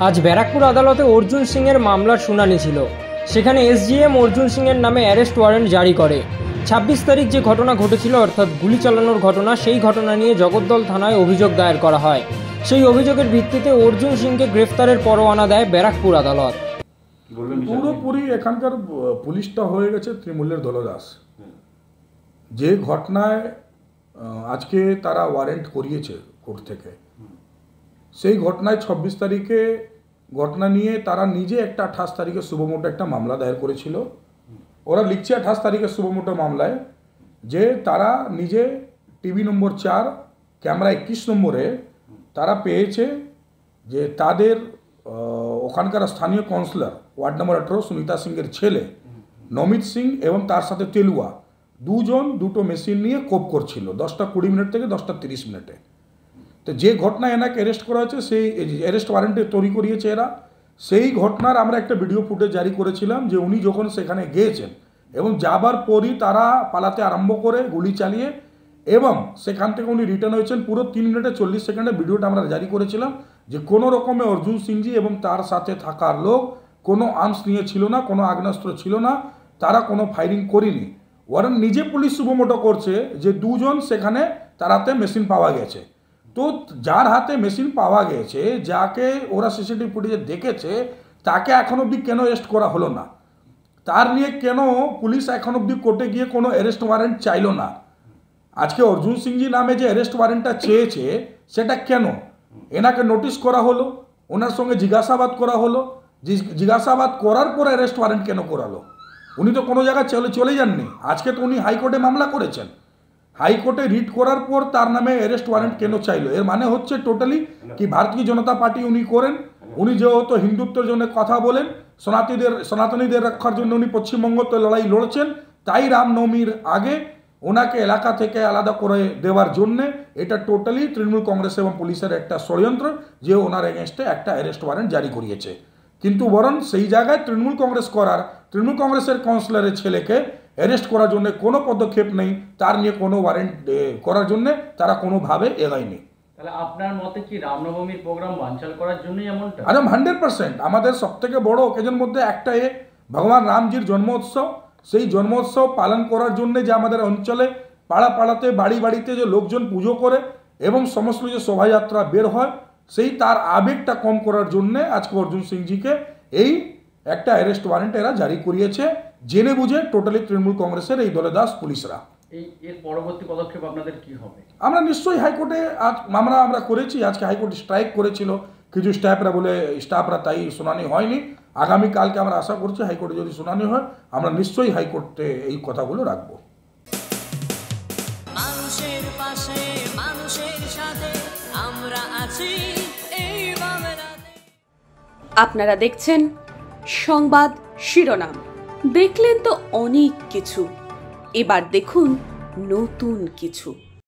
আজ ব্যারাকপুর আদালতে অর্জুন সিংয়ের মামলার শুনানি ছিল। সেখানে এসজিএম অর্জুন সিংয়ের নামে অ্যারেস্ট ওয়ারেন্ট জারি করে। 26 তারিখ যে ঘটনা ঘটেছিল অর্থাৎ গুলি চালানোর ঘটনা, সেই ঘটনা নিয়ে জগদ্দল থানায় অভিযোগ দায়ের করা হয়। সেই অভিযোগের ভিত্তিতে অর্জুন সিংকে গ্রেফতারের পরোয়ানা দেয় ব্যারাকপুর আদালত। পুরোপুরি এখানকার পুলিশটা হয়ে গেছে তৃণমূলের দলদাস। যে ঘটনায় আজকে তারা ওয়ারেন্ট করিয়েছে কোর্ট থেকে, সেই ঘটনায় 26 তারিখে ঘটনা নিয়ে তারা নিজে একটা 28 তারিখে সুবমোটো একটা মামলা দায়ের করেছিল। ওরা লিখছে 28 তারিখে সুবমোটো মামলায় যে তারা নিজে টিভি নম্বর 4 ক্যামেরা 21 নম্বরে তারা পেয়েছে যে তাদের ওখানকার স্থানীয় কাউন্সিলর ওয়ার্ড নম্বর 18 সুনিতা সিংয়ের ছেলে নমিত সিং এবং তার সাথে তেলুয়া দুজন দুটো মেশিন নিয়ে কোপ করছিল 10টা 20 মিনিট থেকে 10টা 30 মিনিটে। তো যে ঘটনা এনাকে অ্যারেস্ট করা হয়েছে, সেই অ্যারেস্ট ওয়ারেন্টে তৈরি করিয়েছে এরা। সেই ঘটনার আমরা একটা ভিডিও ফুটেজ জারি করেছিলাম যে উনি যখন সেখানে গিয়েছেন এবং যাবার পরই তারা পালাতে আরম্ভ করে গুলি চালিয়ে, এবং সেখান থেকে উনি রিটার্ন হয়েছেন। পুরো 3 মিনিটে 40 সেকেন্ডে ভিডিওটা আমরা জারি করেছিলাম যে কোনো রকমে অর্জুন সিংজি এবং তার সাথে থাকার লোক কোনো আর্মস নিয়ে ছিল না, কোনো আগ্নেয়াস্ত্র ছিল না, তারা কোনো ফায়ারিং করেনি। ওরা নিজে পুলিশ সুবমোটো করছে যে দুজন সেখানে তার হাতে মেশিন পাওয়া গেছে। তো যার হাতে মেশিন পাওয়া গেছে, যাকে ওরা সিসিটিভি ফুটেজে দেখেছে, তাকে এখন অবধি কেন অ্যারেস্ট করা হলো না? তার নিয়ে কেন পুলিশ এখন অবধি কোর্টে গিয়ে কোনো অ্যারেস্ট ওয়ারেন্ট চাইলো না? আজকে অর্জুন সিংজি নামে যে অ্যারেস্ট ওয়ারেন্টটা চেয়েছে সেটা কেন? এনাকে নোটিশ করা হলো, ওনার সঙ্গে জিজ্ঞাসাবাদ করা হলো, জিজ্ঞাসাবাদ করার পর অ্যারেস্ট ওয়ারেন্ট কেন করালো? উনি তো কোনো জায়গায় চলে যাননি। আজকে তো উনি হাইকোর্টে মামলা করেছেন, হাইকোর্টে রিট করার পর তার নামে অ্যারেস্ট ওয়ারেন্ট কেন চাইলো? এর মানে হচ্ছে টোটালি কি ভারতীয় জনতা পার্টি উনি করেন, উনি যেহেতু হিন্দুত্বের জন্য কথা বলেন, সনাতনীদের রক্ষার জন্য উনি পশ্চিমবঙ্গতে লড়াই লড়ছেন, তাই রামনবমীর আগে ওনাকে এলাকা থেকে আলাদা করে দেওয়ার জন্যে এটা টোটালি তৃণমূল কংগ্রেস এবং পুলিশের একটা ষড়যন্ত্র যে ওনার এগেনস্টে একটা অ্যারেস্ট ওয়ারেন্ট জারি করিয়েছে। কিন্তু বরং সেই জায়গায় তৃণমূল কংগ্রেসের কাউন্সিলরের ছেলেকে অ্যারেস্ট করার জন্য কোনো পদক্ষেপ নেই, তার নিয়ে কোনো ওয়ারেন্ট করার জন্য তারা কোনোভাবে এগায়নি। তাহলে আপনার মতে কি রামনবমীর প্রোগ্রাম বানচাল করার জন্যই এমনটা? একদম 100%। আমাদের সবথেকে বড় অকেজন মধ্যে একটা ভগবান রামজির জন্মোৎসব, সেই জন্মোৎসব পালন করার জন্য যে আমাদের অঞ্চলে পাড়া পাড়াতে বাড়ি বাড়িতে যে লোকজন পুজো করে এবং সমস্ত যে শোভাযাত্রা বের হয়, সেই তার আবেগটা কম করার জন্যে আজকে অর্জুন সিংজিকে এই একটা অ্যারেস্ট ওয়ারেন্ট এরা জারি করিয়েছে, জেনে বুঝে টোটালি তৃণমূল কংগ্রেসের এই দলদাস পুলিশরা। এর পরবর্তী পদক্ষেপ আপনাদের কি হবে? আমরা নিশ্চয়ই হাইকোর্টে আজ আমরা করেছি। আজকে হাইকোর্ট স্ট্রাইক করেছিল কিছু স্টাফরা, তাই শুনানি হয়নি। আগামীকালকে আমরা আশা করছি হাইকোর্টে যদি শুনানি হয়, আমরা নিশ্চয়ই হাইকোর্টে এই কথাগুলো রাখবো। মানুষের পাশে, মানুষের সাথে আমরা আছি এই বাংলাতে। আপনারা দেখছেন সংবাদ শিরোনাম। দেখলেন তো অনেক কিছু, এবার দেখুন নতুন কিছু।